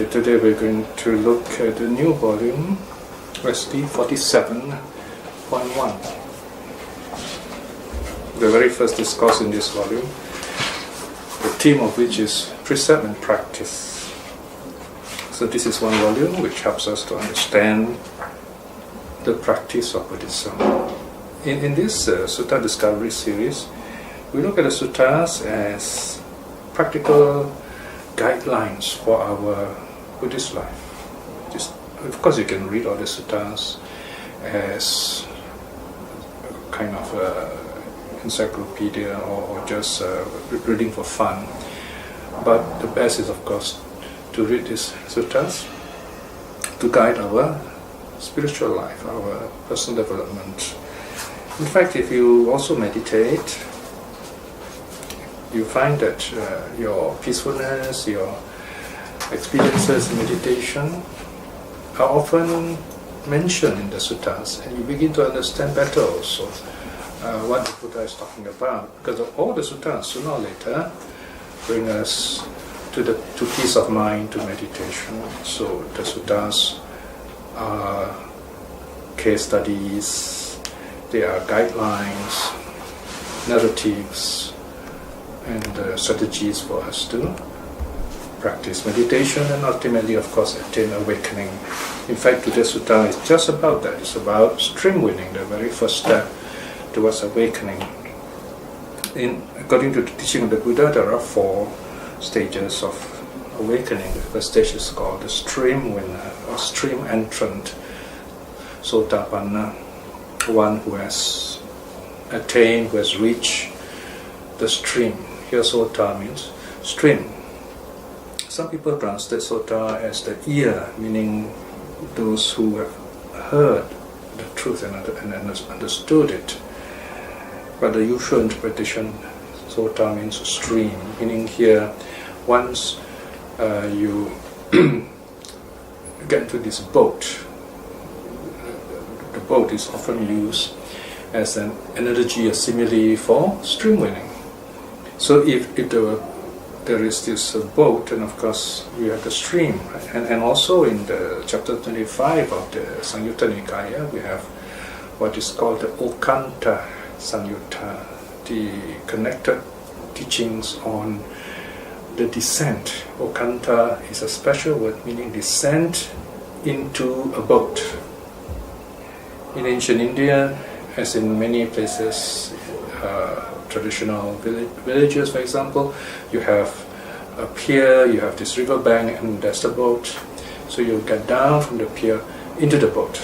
Okay, today we're going to look at the new volume, SD 47.1. The very first discourse in this volume, the theme of which is precept and practice. So this is one volume which helps us to understand the practice of Buddhism. In this Sutta Discovery series, we look at the suttas as practical guidelines for our Buddhist life. Of course, you can read all the suttas as a kind of encyclopedia or just reading for fun. But the best is, of course, to read these suttas to guide our spiritual life, our personal development. In fact, if you also meditate, you find that your peacefulness, your experiences in meditation are often mentioned in the suttas, and you begin to understand better also what the Buddha is talking about, because all the suttas sooner or later bring us to peace of mind, to meditation. So the suttas are case studies, they are guidelines, narratives, and strategies for us to practice meditation and ultimately, of course, attain awakening. In fact, today's sutta is just about that. It's about stream winning, the very first step towards awakening. According to the teaching of the Buddha, there are 4 stages of awakening. The first stage is called the stream winner or stream entrant, Sotapanna, one who has attained, who has reached the stream. Here Sota means stream. Some people translate Sota as the ear, meaning those who have heard the truth and understood it. But the usual interpretation, Sota means stream, meaning here once you get into this boat, the boat is often used as an analogy, a simile for stream winning. So if there is this boat, and of course you have the stream, and also in the chapter 25 of the Samyutta Nikaya, we have what is called the Okanta Samyutta, the connected teachings on the descent. Okanta is a special word meaning descent into a boat. In ancient India, as in many places, traditional villages, for example, you have a pier, you have this river bank, and there's the boat. So you get down from the pier into the boat.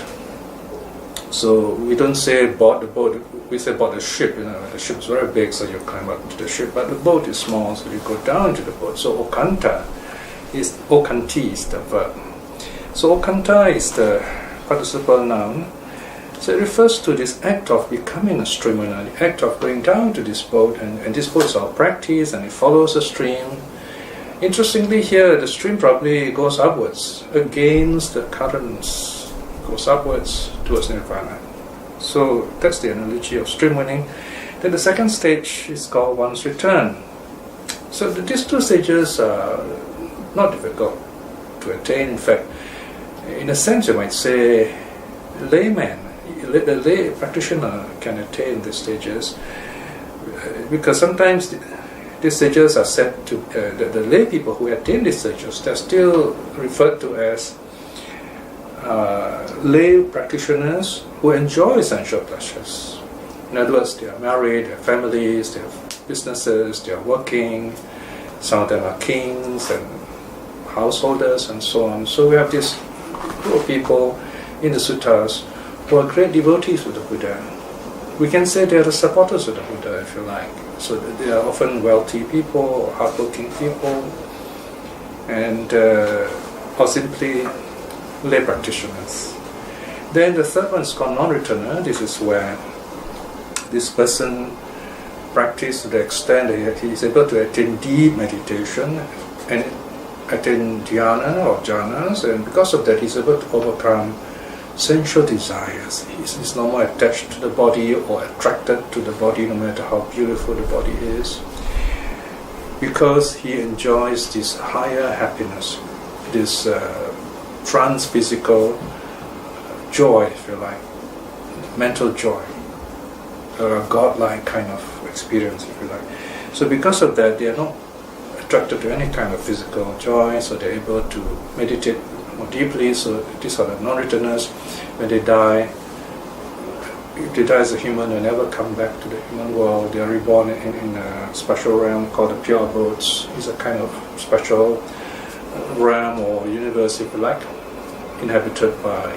So we don't say board the boat, we say board the ship. The ship's very big, so you climb up into the ship, but the boat is small, so you go down into the boat. So okanti is the verb. So okanta is the participle noun. So it refers to this act of becoming a streamwinner, the act of going down to this boat, and this boat is our practice, and it follows the stream. Interestingly here, the stream probably goes upwards, against the currents, goes upwards towards nirvana. So that's the analogy of stream winning. Then the second stage is called one's return. So these 2 stages are not difficult to attain. In fact, in a sense you might say the lay practitioner can attain these stages, because sometimes these stages are said to the lay people who attain these stages, they're still referred to as lay practitioners who enjoy sensual pleasures. In other words, they are married, they have families, they have businesses, they are working. Some of them are kings and householders and so on. So we have this group of people in the suttas who are great devotees of the Buddha. We can say they are the supporters of the Buddha, if you like. So they are often wealthy people, hardworking people, and or simply lay practitioners. Then the third one is called non-returner. This is where this person practices to the extent that he is able to attain deep meditation and attain dhyana or jhanas, and because of that he is able to overcome sensual desires. He's no more attached to the body or attracted to the body, no matter how beautiful the body is, because he enjoys this higher happiness. this trans-physical joy, if you like, mental joy, or a godlike kind of experience, if you like. So because of that, they are not attracted to any kind of physical joy, so they're able to meditate more deeply. So these are the non-returners. When they die, if they die as a human, they never come back to the human world. They are reborn in a special realm called the pure abodes. It's a kind of special realm or universe, if you like, inhabited by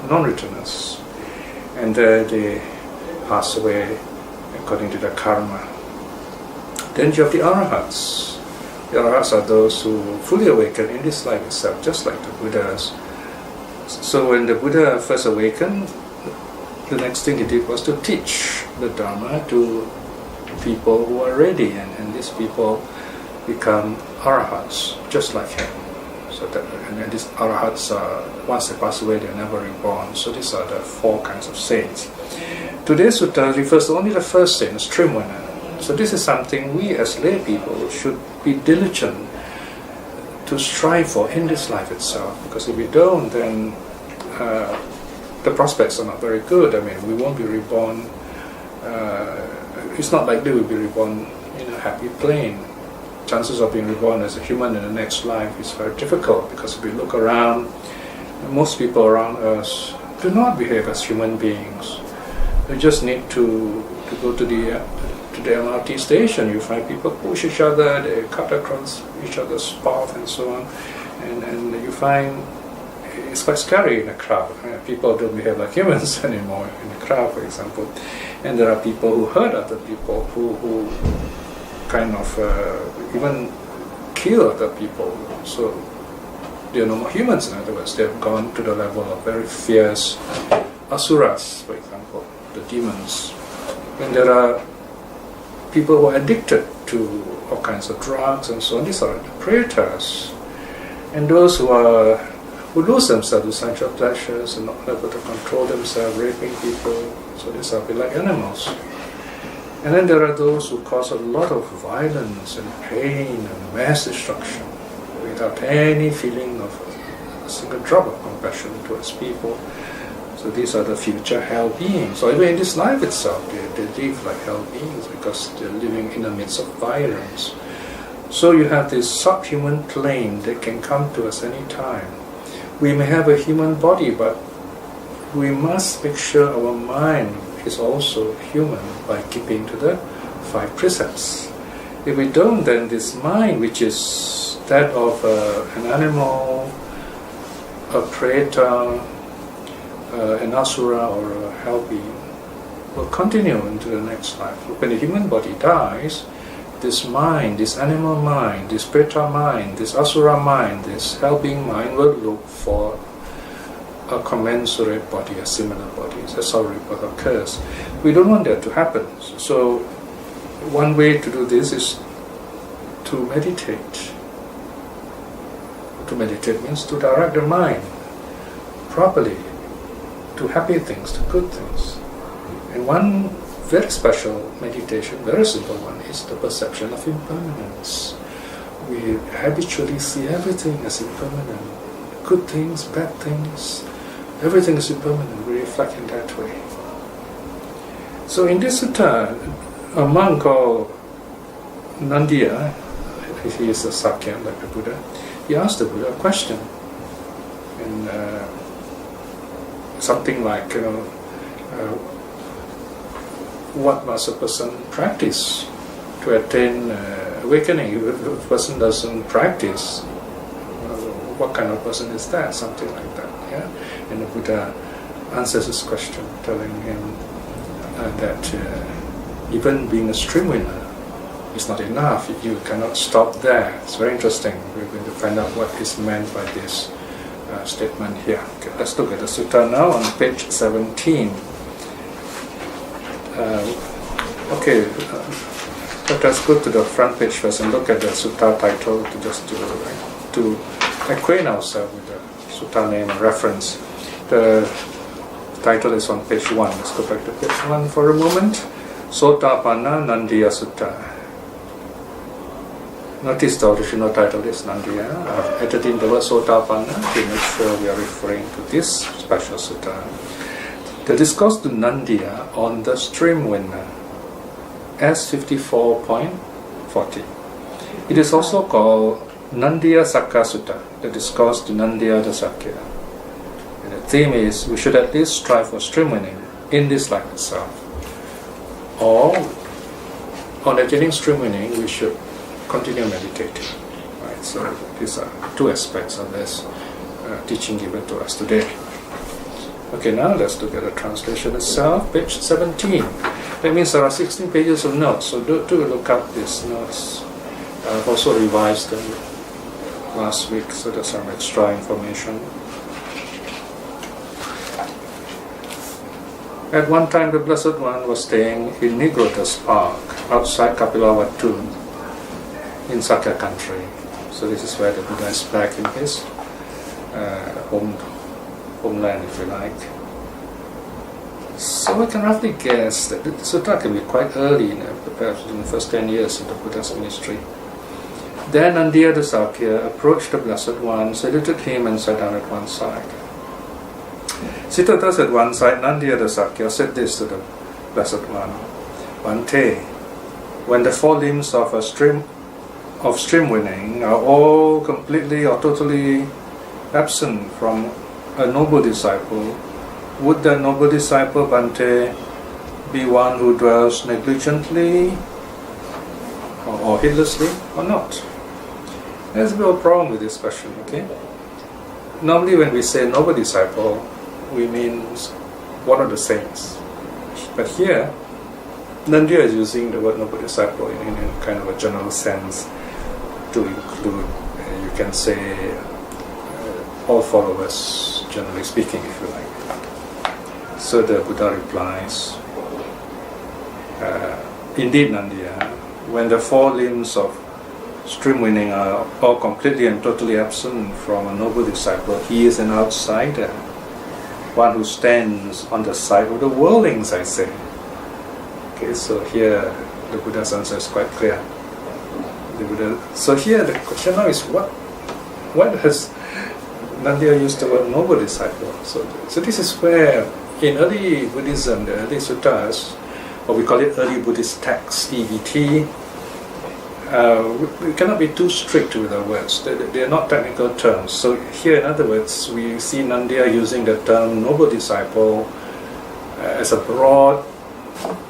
non-returners. And there they pass away according to the karma. Then you have the arahats. The arahats are those who fully awaken in this life itself, just like the Buddhas. So when the Buddha first awakened, the next thing he did was to teach the Dharma to people who are ready, and these people become arahats, just like him. So that, and these arahats, once they pass away, they're never reborn. So these are the four kinds of saints. Today's sutta refers to only the first saint, the streamwinner. So this is something we as lay people should be diligent to strive for in this life itself. Because if we don't, then the prospects are not very good. I mean, we won't be reborn. It's not like they will be reborn in a happy plane. Chances of being reborn as a human in the next life is very difficult, because if we look around, most people around us do not behave as human beings. They just need to go to the MRT station. You find people push each other, they cut across each other's path and so on, and you find it's quite scary in a crowd. People don't behave like humans anymore in a crowd, for example. And there are people who hurt other people, who kind of even kill other people. So they are no more humans, in other words. They have gone to the level of very fierce asuras, for example, the demons. And there are people who are addicted to all kinds of drugs and so on. These are the pretas. And those who lose themselves to sensual pleasures and not able to control themselves, raping people. So these are like animals. And then there are those who cause a lot of violence and pain and mass destruction without any feeling of a single drop of compassion towards people. So these are the future hell beings. So even in this life itself, they live like hell beings because they're living in the midst of violence. So you have this subhuman plane that can come to us any time. We may have a human body, but we must make sure our mind is also human by keeping to the 5 precepts. If we don't, then this mind, which is that of an animal, a preta, an asura, or a hell being, will continue into the next life. When the human body dies, this mind, this animal mind, this preta mind, this asura mind, this hell being mind will look for a commensurate body, a similar body. That's how rebirth occurs. We don't want that to happen. So one way to do this is to meditate. To meditate means to direct the mind properly to happy things, to good things. And one very special meditation, very simple one, is the perception of impermanence. We habitually see everything as impermanent. Good things, bad things, everything is impermanent. We reflect in that way. So in this sutta, a monk called Nandiya, he is a Sakya like the Buddha, he asked the Buddha a question. And something like, what must a person practice to attain awakening? If a person doesn't practice, what kind of person is that? Something like that. Yeah. And the Buddha answers this question, telling him that even being a stream winner is not enough. You cannot stop there. It's very interesting. We're going to find out what is meant by this statement here. Okay, let's look at the sutta now on page 17. Let us go to the front page first and look at the sutta title to acquaint ourselves with the sutta name and reference. The title is on page 1. Let's go back to page 1 for a moment. Sotapanna Nandiya Sutta. Notice the original title is Nandiya. I've added in the word Sotapanna to make sure we are referring to this special sutta. The discourse to Nandiya on the stream winner, S54.40. It is also called Nandiya Sakka Sutta, the discourse to Nandiya Sakka. And the theme is we should at least strive for stream winning in this life itself. Or on attaining stream winning, we should continue meditating. Right? So these are two aspects of this teaching given to us today. Okay, now let's look at the translation itself, page 17. That means there are 16 pages of notes, so do look up these notes. I've also revised them last week, so there's some extra information. At one time, the Blessed One was staying in Nigrota's Park, outside Kapilavatthu, in Sakya country. So this is where the Buddha is back in his homeland, if you like. So we can roughly guess that the sutta can be quite early, perhaps in the first 10 years of the Buddha's ministry. Then Nandiya Sakka approached the Blessed One, saluted him, and sat down at one side. Seated thus at one side, Nandiya Sakka said this to the Blessed One: Bhante, when the four limbs of stream winning are all completely or totally absent from a noble disciple, would the noble disciple, Bhante, be one who dwells negligently or heedlessly or not? There's a bit of a problem with this question, okay? Normally when we say noble disciple, we mean one of the saints. But here, Nandiya is using the word noble disciple in kind of a general sense to include, you can say, all followers, generally speaking, if you like. So the Buddha replies, indeed, Nandiya, when the four limbs of stream winning are all completely and totally absent from a noble disciple, he is an outsider, one who stands on the side of the worldlings, I say. Okay, so here the Buddha's answer is quite clear. So here the question now is what has Nandiya used the word noble disciple? So this is where in early Buddhism, the early suttas, or we call it early Buddhist texts, EBT, we cannot be too strict with the words. They are not technical terms. So here, in other words, we see Nandiya using the term noble disciple as a broad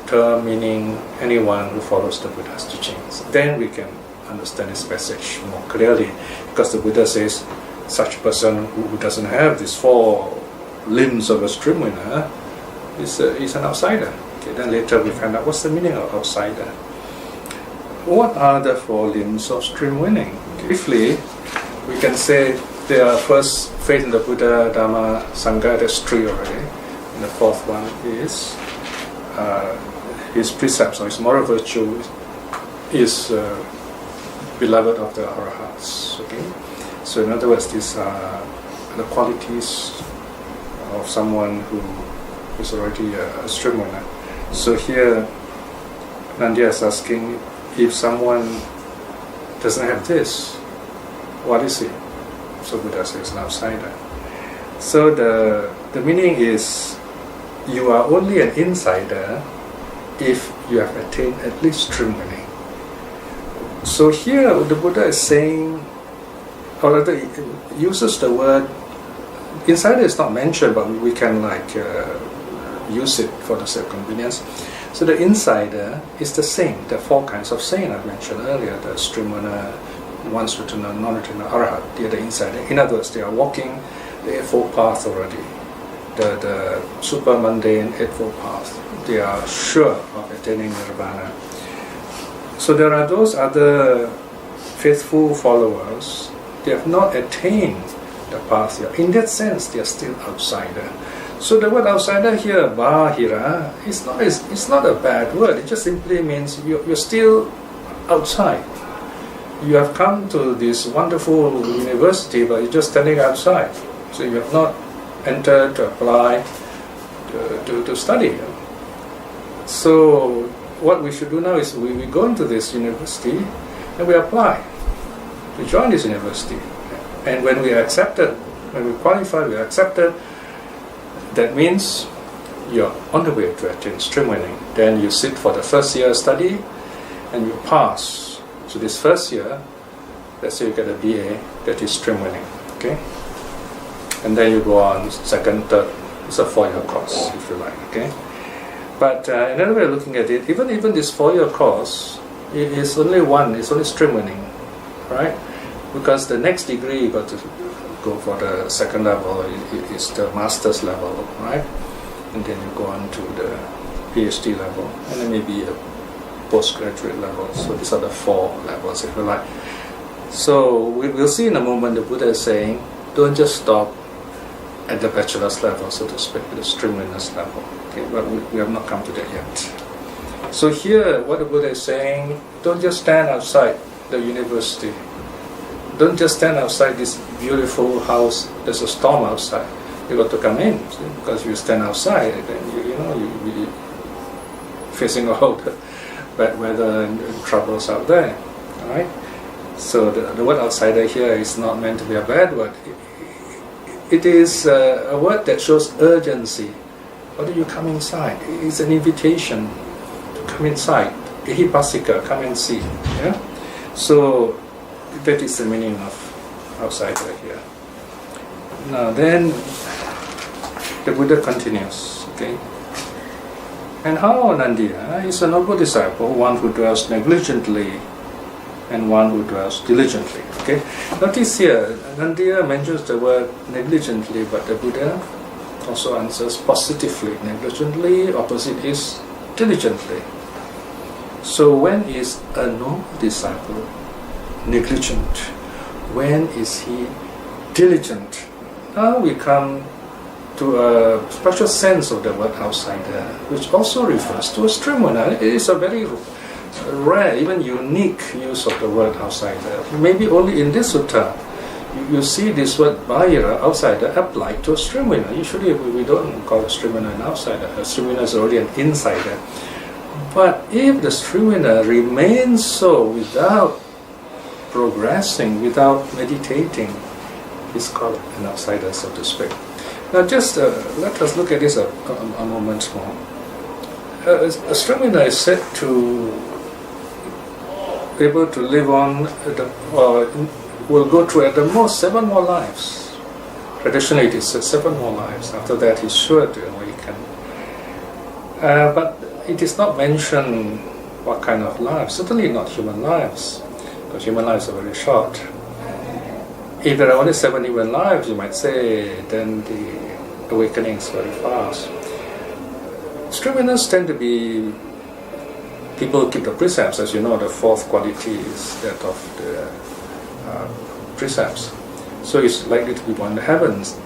term meaning anyone who follows the Buddha's teachings. Then we can understand this passage more clearly, because the Buddha says such a person who doesn't have these four limbs of a stream winner is an outsider. Okay, then later we find out what's the meaning of outsider. What are the four limbs of stream winning? Briefly, we can say there are first faith in the Buddha, Dhamma, Sangha, that's three already. And the fourth one is his precepts or his moral virtue is beloved of the Arahats. Okay? So in other words, these are the qualities of someone who is already a stream winner. So here Nandiya is asking, if someone doesn't have this, what is he? So Buddha says an outsider. So the meaning is you are only an insider if you have attained at least stream winning. So here the Buddha is saying, or rather uses the word, insider is not mentioned, but we can use it for the sake of convenience. So the insider is the saint. There are four kinds of saint I mentioned earlier: the stream winner, one's returner, non-returner, arahat. They are the insider. In other words, they are walking the Eightfold Path already, the super mundane Eightfold Path. They are sure of attaining nirvana. So there are those other faithful followers. They have not attained the path yet. In that sense, they are still outsider. So the word outsider here, bahira, it's not a bad word. It just simply means you're still outside. You have come to this wonderful university, but you're just standing outside. So you have not entered to apply to study. So what we should do now is we go into this university and we apply. to join this university. And when we are accepted, when we qualify, we are accepted, that means you're on the way to attain stream winning. Then you sit for the first year study and you pass. So this first year, let's say you get a BA, that is stream winning. Okay? And then you go on second, third, it's a 4-year course, if you like. Okay? But another way of looking at it, even this 4-year course, it's only stream winning, right? Because the next degree you got to go for the second level, is the master's level, right? And then you go on to the PhD level, and then maybe a postgraduate level. So these are the 4 levels, if you like. So we'll see in a moment the Buddha is saying, don't just stop at the bachelor's level, so to speak, the stream winner's level. Okay, but we have not come to that yet. So here, what the Buddha is saying, don't just stand outside the university. Don't just stand outside this beautiful house. There's a storm outside. You got to come in, see? Because if you stand outside, then you'll be facing all the bad weather and troubles out there. All right. So the word outsider here is not meant to be a bad word. It is a word that shows urgency. Why do you come inside? It's an invitation to come inside. Ihipasika, come and see. Yeah. So that is the meaning of outsider here. Now then, the Buddha continues. Okay. And how Nandiya is a noble disciple, one who dwells negligently and one who dwells diligently. Okay. Notice here, Nandiya mentions the word negligently, but the Buddha also answers positively. Negligently, opposite is diligently. So when is a noble disciple negligent? When is he diligent? Now we come to a special sense of the word outsider, which also refers to a stream winner. It is a very rare, even unique use of the word outsider. Maybe only in this sutta you see this word bahira, outsider, applied to a stream winner. Usually we don't call a stream winner an outsider. A stream winner is already an insider. But if the stream winner remains so without progressing, without meditating, is called an outsider, so to speak. Now just let us look at this a moment more. A stream winner is said to be able to live on, will go through at the most 7 more lives. Traditionally it is 7 more lives. After that he's sure to awaken. But it is not mentioned what kind of lives. Certainly not human lives, because human lives are very short. If there are only 7 human lives, you might say, then the awakening is very fast. Stream winners tend to be people who keep the precepts. As you know, the 4th quality is that of the precepts. So he's likely to be born in the heavens.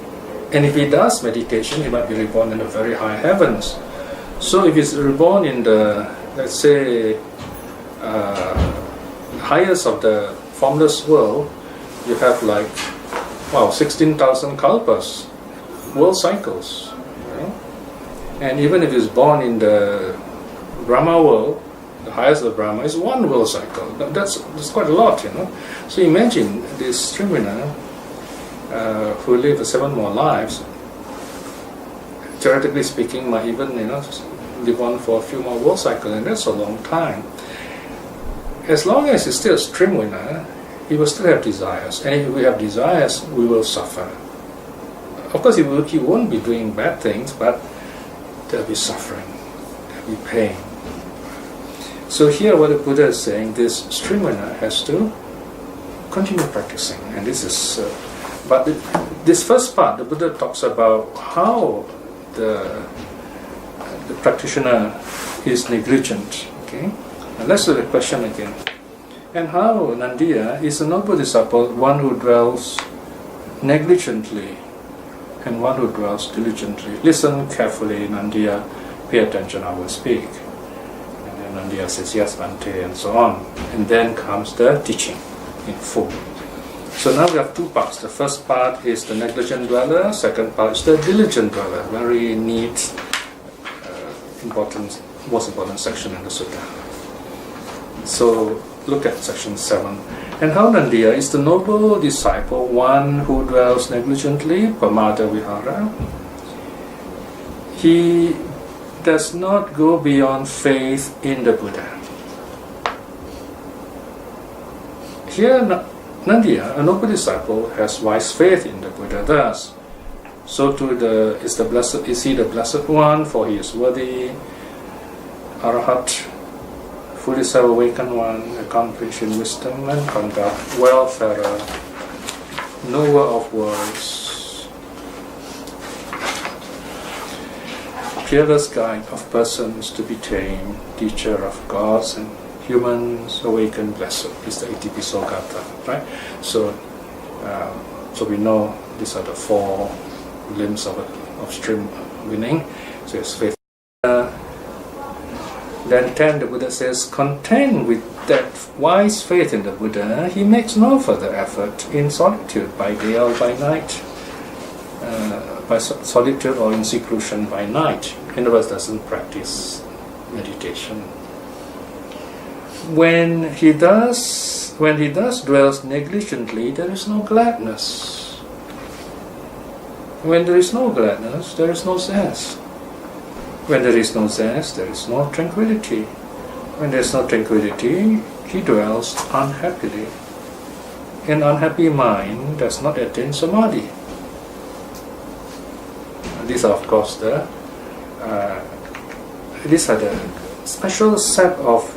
And if he does meditation, he might be reborn in the very high heavens. So if he's reborn in the, let's say, highest of the formless world, you have 16,000 kalpas, world cycles. And even if he's born in the Brahma world, the highest of Brahma is 1 world cycle. That's quite a lot, So imagine this stream winner who live 7 more lives, theoretically speaking, might even live on for a few more world cycles, and that's a long time. As long as he's still a stream winner, he will still have desires, and if we have desires, we will suffer. Of course, he won't be doing bad things, but there'll be suffering, there'll be pain. So here, what the Buddha is saying, this stream winner has to continue practicing, and this is. But this first part, the Buddha talks about how the practitioner is negligent. Okay, and let's do the question again. And how Nandiya is a noble disciple, one who dwells negligently and one who dwells diligently. Listen carefully, Nandiya, pay attention, I will speak. And then Nandiya says, yes, Bhante, and so on. And then comes the teaching in full. So now we have 2 parts. The first part is the negligent dweller, second part is the diligent dweller. Very neat, most important section in the sutta. So look at section 7. And how Nandiya is the noble disciple, one who dwells negligently, pamada vihara. He does not go beyond faith in the Buddha. Here, Nandiya, a noble disciple, has wise faith in the Buddha. Thus, so too is he the blessed one, for he is worthy, arahat, fully self-awakened one, accomplished in wisdom and conduct, welfarer, knower of words, fearless guide of persons to be tamed, teacher of gods and humans, awakened, blessed. Is the Itipiso Gata, right? So we know these are the four limbs of stream winning. So it's faith. Then 10, the Buddha says, content with that wise faith in the Buddha, he makes no further effort in solitude by day or by night, by solitude or in seclusion by night. In other words, doesn't practice meditation. When he does dwells negligently, there is no gladness. When there is no gladness, there is no zest. When there is no zest, there is no tranquility. When there is no tranquility, he dwells unhappily. An unhappy mind does not attain samadhi. These are, of course, these are the special set of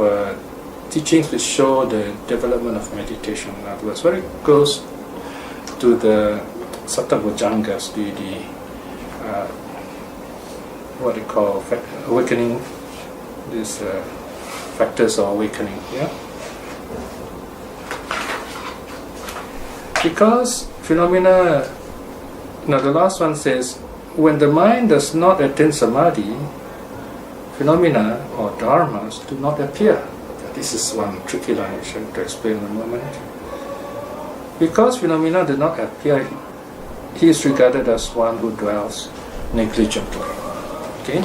teachings which show the development of meditation. In other words, very close to the Satta Bhujangas, what they call awakening, these factors of awakening. Yeah. Because phenomena, the last one says, when the mind does not attain samadhi, phenomena or dharmas do not appear. This is one tricky line which I have to explain in a moment. Because phenomena do not appear, he is regarded as one who dwells negligently. Okay?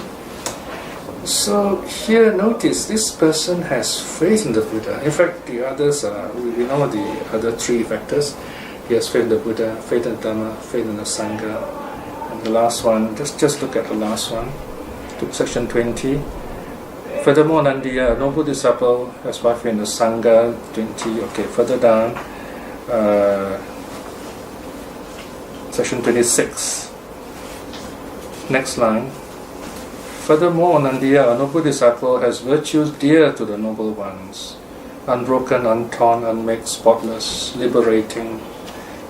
So here notice this person has faith in the Buddha. In fact, the others we know the other three factors. He has faith in the Buddha, faith in the Dhamma, faith in the Sangha. And the last one, just look at the last one, to section 20. Furthermore, Nandiya, a noble disciple, has faith in the Sangha, 20. Okay, further down, section 26. Next line. Furthermore, Nandiya, a noble disciple, has virtues dear to the noble ones, unbroken, untorn, unmixed, spotless, liberating,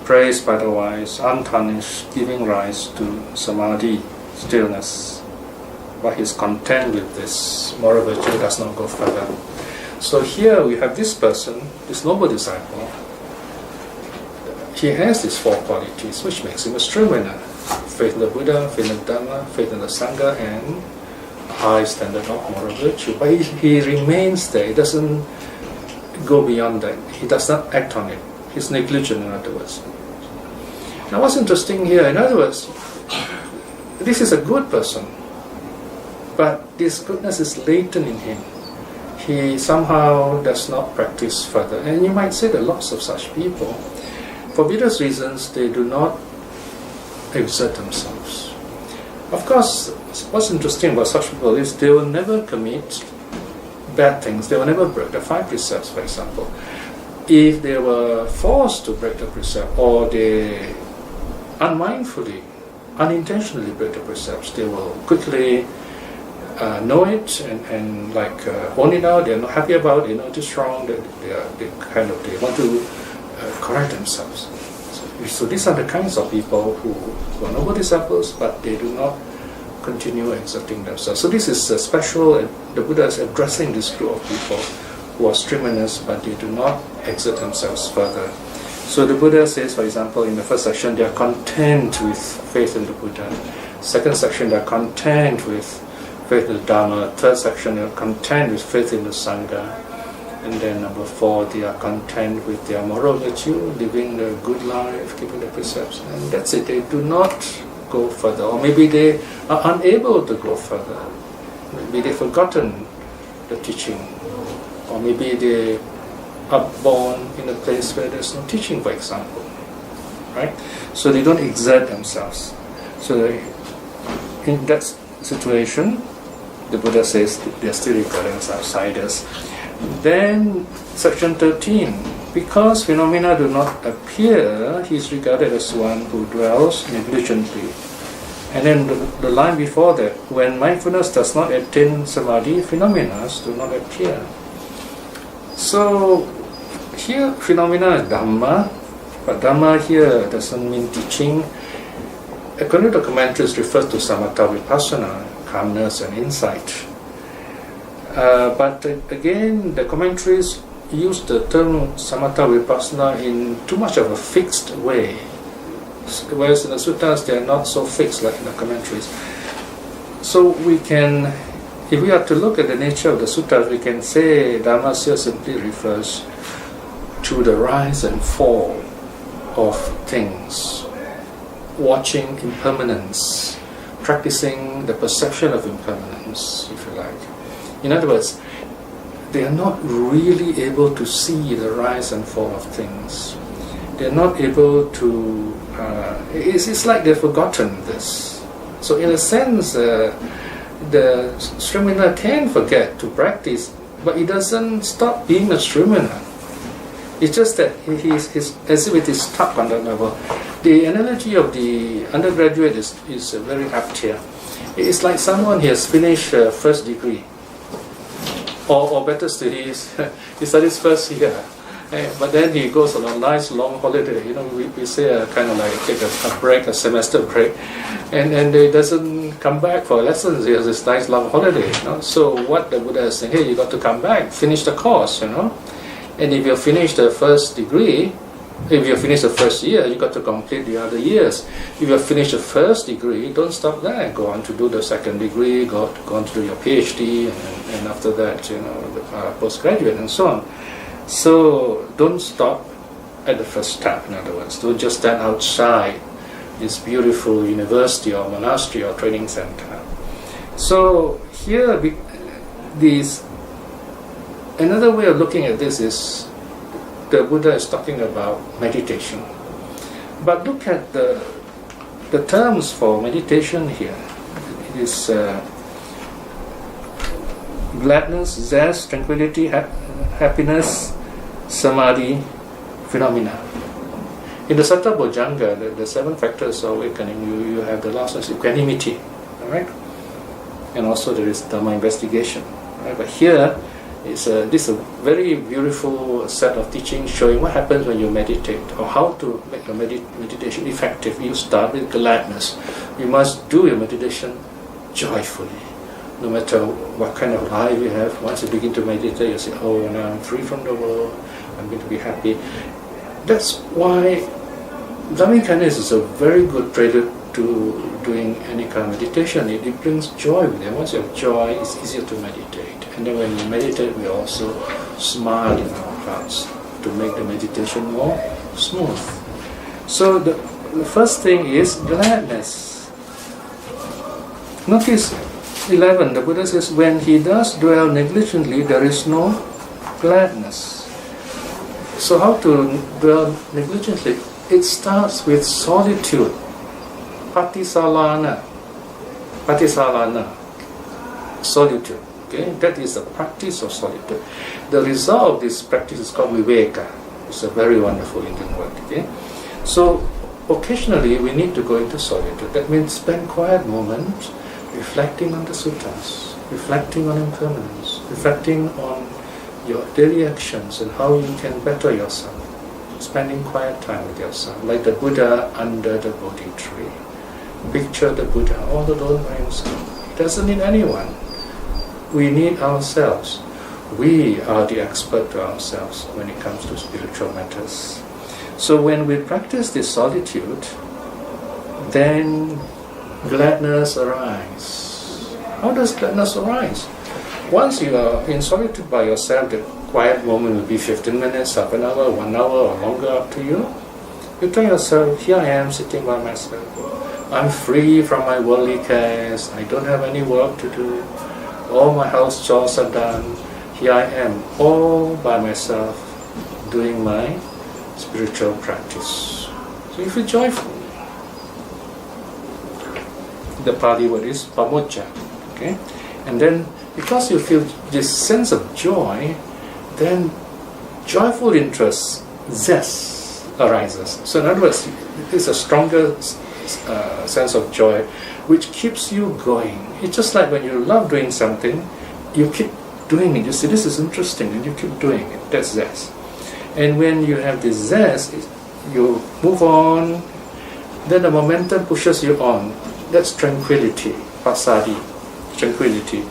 praised by the wise, untarnished, giving rise to samadhi, stillness. But he is content with this. Moral virtue does not go further. So here we have this person, this noble disciple. He has these four qualities, which makes him a streamwinner: faith in the Buddha, faith in the Dhamma, faith in the Sangha, and a high standard of moral virtue. But he remains there. He doesn't go beyond that. He does not act on it. He's negligent, in other words. Now what's interesting here, in other words, this is a good person, but this goodness is latent in him. He somehow does not practice further. And you might say there are lots of such people. For various reasons, they do not exert themselves. Of course, what's interesting about such people is they will never commit bad things. They will never break the 5 precepts, for example. If they were forced to break the precept, or they unmindfully, unintentionally break the precepts, they will quickly know it and own it out. They're not happy about it. They know it is wrong. They want to correct themselves. So these are the kinds of people who are noble disciples, but they do not continue exerting themselves. So this is a special. The Buddha is addressing this group of people who are streamwinners, but they do not exert themselves further. So the Buddha says, for example, in the first section, they are content with faith in the Buddha. Second section, they are content with faith in the Dhamma. Third section, they are content with faith in the Sangha. And then number 4, they are content with their moral virtue, living a good life, keeping the precepts. And that's it. They do not go further. Or maybe they are unable to go further. Maybe they've forgotten the teaching. Or maybe they are born in a place where there's no teaching, for example, right? So they don't exert themselves. So in that situation, the Buddha says they're still regarded as outsiders. Then, section 13, because phenomena do not appear, he is regarded as one who dwells negligently. And then the line before that, when mindfulness does not attain samadhi, phenomena do not appear. So, here phenomena is Dhamma, but Dhamma here doesn't mean teaching. According to the commentaries, refers to samatha vipassana, calmness and insight. But again, the commentaries use the term samatha vipassana in too much of a fixed way, whereas in the suttas they are not so fixed like in the commentaries. So we can, if we are to look at the nature of the suttas, we can say Dhammasya simply refers to the rise and fall of things, watching impermanence, practicing the perception of impermanence, if you like. In other words, they are not really able to see the rise and fall of things. They are not able to, it's like they've forgotten this. So in a sense, the streamwinner can forget to practice, but he doesn't stop being a streamwinner. It's just that he's as if it is stuck on that level. The analogy of the undergraduate is very apt here. It's like someone who has finished first degree, or better still, he studies first year, but then he goes on a nice long holiday. You know, we say kind of like take a break, a semester break, and he doesn't come back for lessons. He has this nice long holiday. You know? So what the Buddha is saying, hey, you got to come back, finish the course, you know. And if you finish the first degree, if you finish the first year, you got to complete the other years. If you finish the first degree, don't stop there. Go on to do the second degree, go on to do your PhD, and after that, you know, the postgraduate and so on. So don't stop at the first step. In other words, don't just stand outside this beautiful university or monastery or training center. So here, another way of looking at this is the Buddha is talking about meditation. But look at the terms for meditation here. It is gladness, zest, tranquility, happiness, samadhi, phenomena. In the Satta Bojjhanga, the 7 factors of awakening, you have the last one, equanimity, alright? And also there is Dhamma investigation. Right? But here, this is a very beautiful set of teachings showing what happens when you meditate, or how to make your meditation effective. You start with gladness. You must do your meditation joyfully. No matter what kind of life you have, once you begin to meditate, you say, oh, now I'm free from the world, I'm going to be happy. That's why loving-kindness is a very good prelude to doing any kind of meditation. It brings joy with it. Once you have joy, it's easier to meditate. And then when you meditate, we also smile in our hearts to make the meditation more smooth. So the first thing is gladness. Notice 11, the Buddha says, when he does dwell negligently, there is no gladness. So how to dwell negligently? It starts with solitude. Patisalana, solitude. Okay, that is the practice of solitude. The result of this practice is called viveka. It's a very wonderful Indian word. Okay, so occasionally we need to go into solitude. That means spend quiet moments reflecting on the suttas, reflecting on impermanence, reflecting on your daily actions and how you can better yourself. Spending quiet time with yourself, like the Buddha under the Bodhi tree. Picture the Buddha all alone by himself. He doesn't need anyone. We need ourselves. We are the expert to ourselves when it comes to spiritual matters. So when we practice this solitude, then gladness arises. How does gladness arise? Once you are in solitude by yourself, the quiet moment will be 15 minutes, half an hour, 1 hour, or longer, up to you. You tell yourself, here I am sitting by myself. I'm free from my worldly cares. I don't have any work to do. All my house chores are done. Here I am, all by myself, doing my spiritual practice. So you feel joyful. The Pali word is pamojja. Okay? And then because you feel this sense of joy, then joyful interest, zest, arises. So in other words, it's a stronger sense of joy which keeps you going. It's just like when you love doing something, you keep doing it. You see, this is interesting, and you keep doing it. That's zest. And when you have this zest, you move on, then the momentum pushes you on. That's tranquility, passaddhi, tranquility.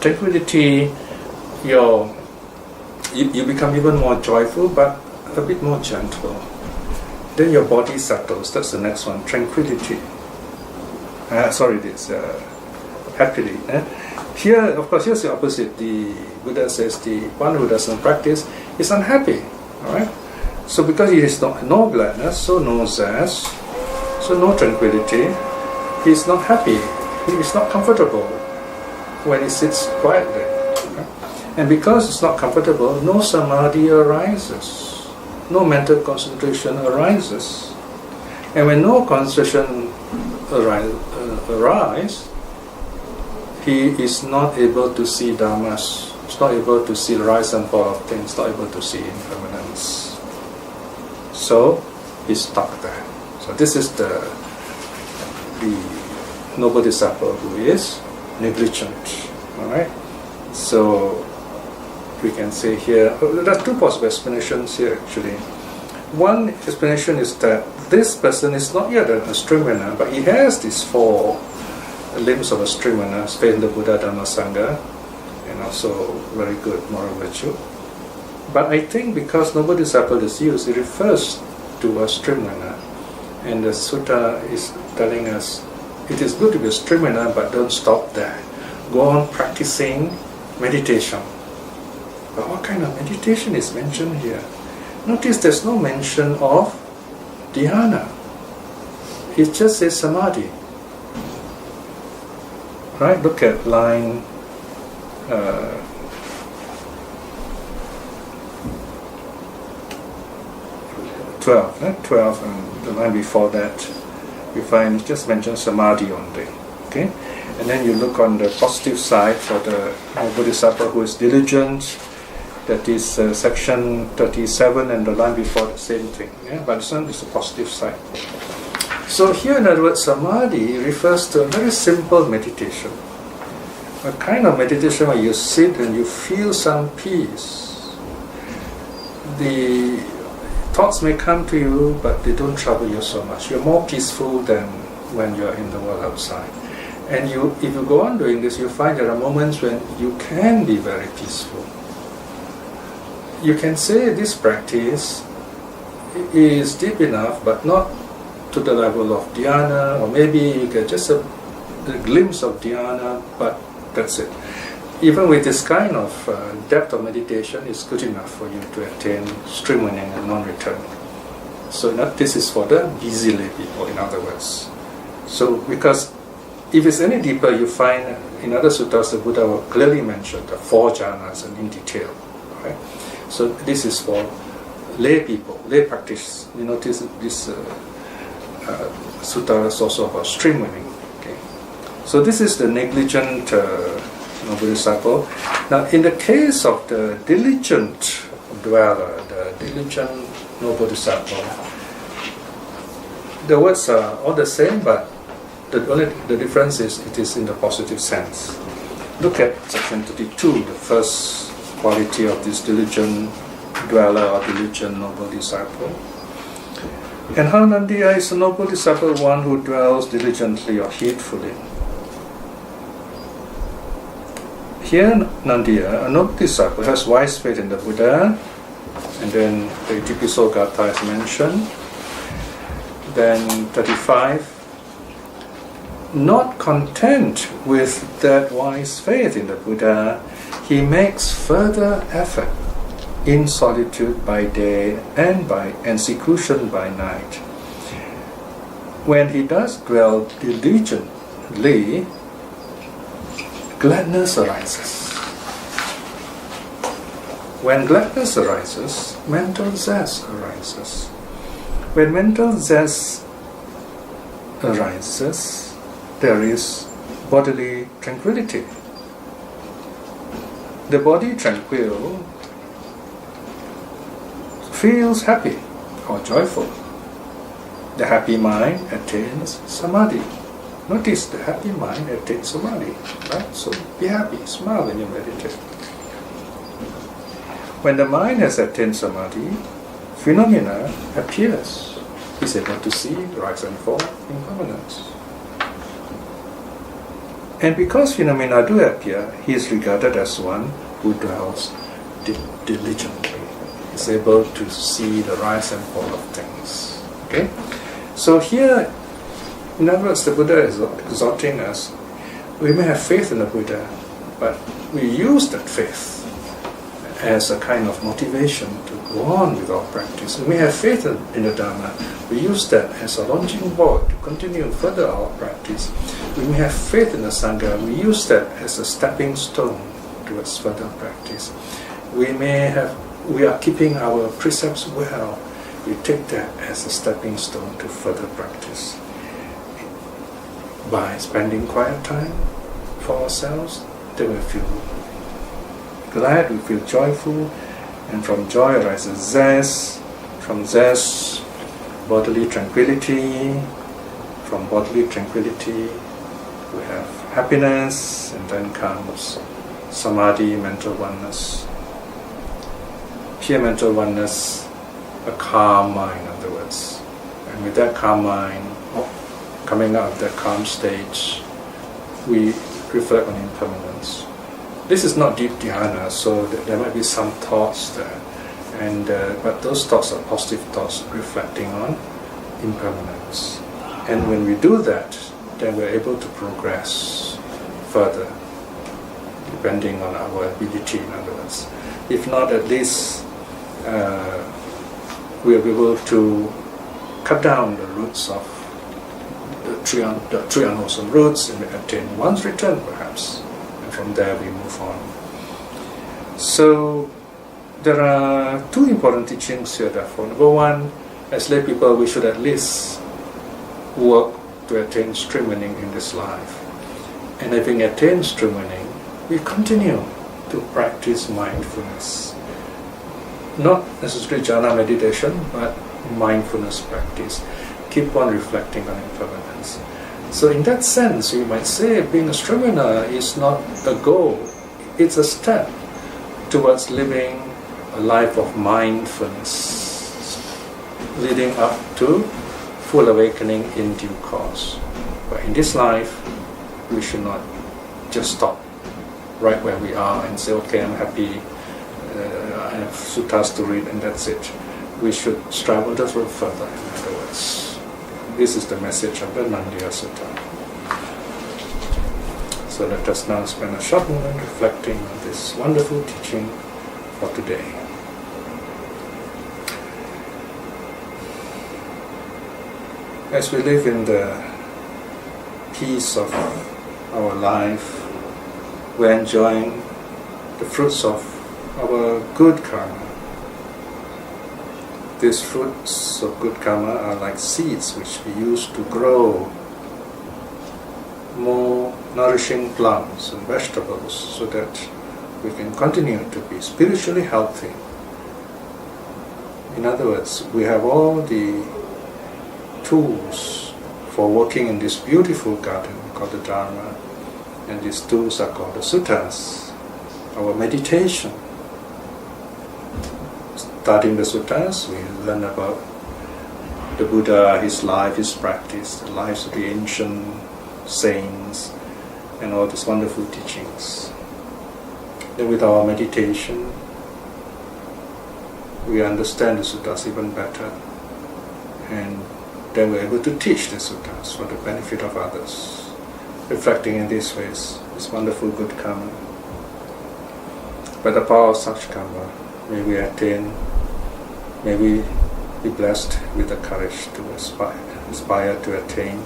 Tranquility, you become even more joyful, but a bit more gentle. Then your body settles. That's the next one, tranquility. Happily. Here, of course, here's the opposite. The Buddha says the one who doesn't practice is unhappy. All right. So because he has no gladness, so no zest, so no tranquility, he is not happy. He is not comfortable when he sits quietly. Okay? And because it's not comfortable, no samadhi arises, no mental concentration arises. And when no concentration arises, he is not able to see dhammas, he's not able to see the rise and fall of things, not able to see impermanence. So he's stuck there. So this is the noble disciple who is negligent. Alright? So we can say here, there are two possible explanations here actually. One explanation is that this person is not yet a streamwinner, but he has these four limbs of a streamwinner: faith in the Buddha, Dhamma, Sangha, and also very good moral virtue. But I think because noble disciple is used, it refers to a streamwinner. And the sutta is telling us it is good to be a streamwinner, but don't stop there. Go on practicing meditation. But what kind of meditation is mentioned here? Notice there's no mention of dhyana. It just says samadhi. Right? Look at line 12 and the line before that, you find it just mentions samadhi only. Okay? And then you look on the positive side for the Bodhisattva who is diligent. That is section 37, and the line before the same thing. Yeah? But this one is the positive side. So here, in other words, samadhi refers to a very simple meditation. A kind of meditation where you sit and you feel some peace. The thoughts may come to you, but they don't trouble you so much. You're more peaceful than when you're in the world outside. And if you go on doing this, you find there are moments when you can be very peaceful. You can say this practice is deep enough, but not to the level of dhyana, or maybe you get just a glimpse of dhyana, but that's it. Even with this kind of depth of meditation, it's good enough for you to attain streamwinning and non-return. So this is for the busy lay people, in other words. So because if it's any deeper, you find in other suttas the Buddha will clearly mention the four jhanas and in detail. Right? So this is for lay people, lay practice. You notice this sutta is also about streamwinning. Okay? So this is the negligent noble disciple. Now in the case of the diligent dweller, the diligent noble disciple, the words are all the same, but the difference is it is in the positive sense. Look at section 32, the first quality of this diligent dweller or diligent noble disciple. And how Nandiya is a noble disciple, one who dwells diligently or heedfully. Here Nandiya, a noble disciple, has wise faith in the Buddha, and then the Itipiso Gatha is mentioned. Then 35, not content with that wise faith in the Buddha, he makes further effort in solitude by day and seclusion by night. When he does dwell diligently, gladness arises. When gladness arises, mental zest arises. When mental zest arises, there is bodily tranquility. The body tranquil feels happy or joyful. The happy mind attains samadhi. Notice the happy mind attains samadhi, right? So be happy, smile when you meditate. When the mind has attained samadhi, phenomena appears. He's able to see rise and fall, impermanence. And because phenomena do appear, he is regarded as one who dwells diligently. He's able to see the rise and fall of things. Okay? So here, in other words, the Buddha is exhorting us. We may have faith in the Buddha, but we use that faith as a kind of motivation to go on with our practice. We may have faith in the Dharma. We use that as a launching board to continue further our practice. We may have faith in the Sangha. We use that as a stepping stone towards further practice. We are keeping our precepts well. We take that as a stepping stone to further practice. By spending quiet time for ourselves, then we feel glad, we feel joyful, and from joy arises zest, from zest, bodily tranquility, from bodily tranquility we have happiness, and then comes samadhi, mental oneness, pure mental oneness, a calm mind in other words. And with that calm mind, coming out of that calm stage, we reflect on impermanence. This is not deep dhyana, so there might be some thoughts there, but those thoughts are positive thoughts reflecting on impermanence. And when we do that, then we're able to progress further, depending on our ability, in other words. If not, at least we'll be able to cut down the roots of the three unwholesome roots and attain one's return, perhaps. From there we move on. So there are two important teachings here therefore. Number one, as lay people we should at least work to attain stream winning in this life. And having attained stream winning, we continue to practice mindfulness. Not necessarily jhana meditation, but mindfulness practice. Keep on reflecting on impermanence. So in that sense, you might say being a stream winner is not a goal, it's a step towards living a life of mindfulness, leading up to full awakening in due course. But in this life, we should not just stop right where we are and say, okay, I'm happy, I have suttas to read and that's it. We should strive a little further, in other words. This is the message of the Nandiya Sutta. So let us now spend a short moment reflecting on this wonderful teaching for today. As we live in the peace of our life, we're enjoying the fruits of our good karma. These fruits of good karma are like seeds which we use to grow more nourishing plants and vegetables so that we can continue to be spiritually healthy. In other words, we have all the tools for working in this beautiful garden called the Dharma, and these tools are called the suttas, our meditation. Starting the suttas, we learn about the Buddha, his life, his practice, the lives of the ancient saints, and all these wonderful teachings. Then with our meditation, we understand the suttas even better, and then we're able to teach the suttas for the benefit of others, reflecting in these ways this wonderful good karma. By the power of such karma, may we attain, may we be blessed with the courage to aspire to attain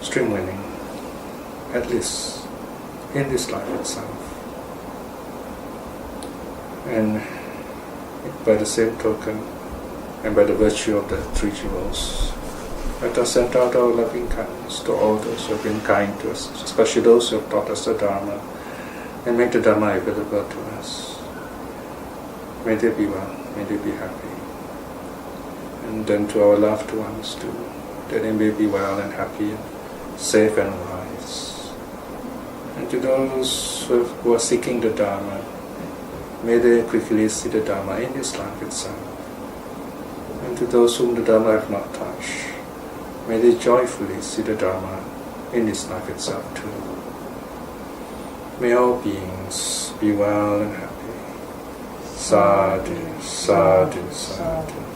stream winning, at least in this life itself. And by the same token, and by the virtue of the three jewels, let us send out our loving kindness to all those who have been kind to us, especially those who have taught us the Dharma, and make the Dharma available to us. May they be well, may they be happy. And then to our loved ones too, that they may be well and happy, and safe and wise. And to those who are seeking the Dharma, may they quickly see the Dharma in this life itself. And to those whom the Dharma have not touched, may they joyfully see the Dharma in this life itself too. May all beings be well and happy. Sadhu, sadhu, sadhu.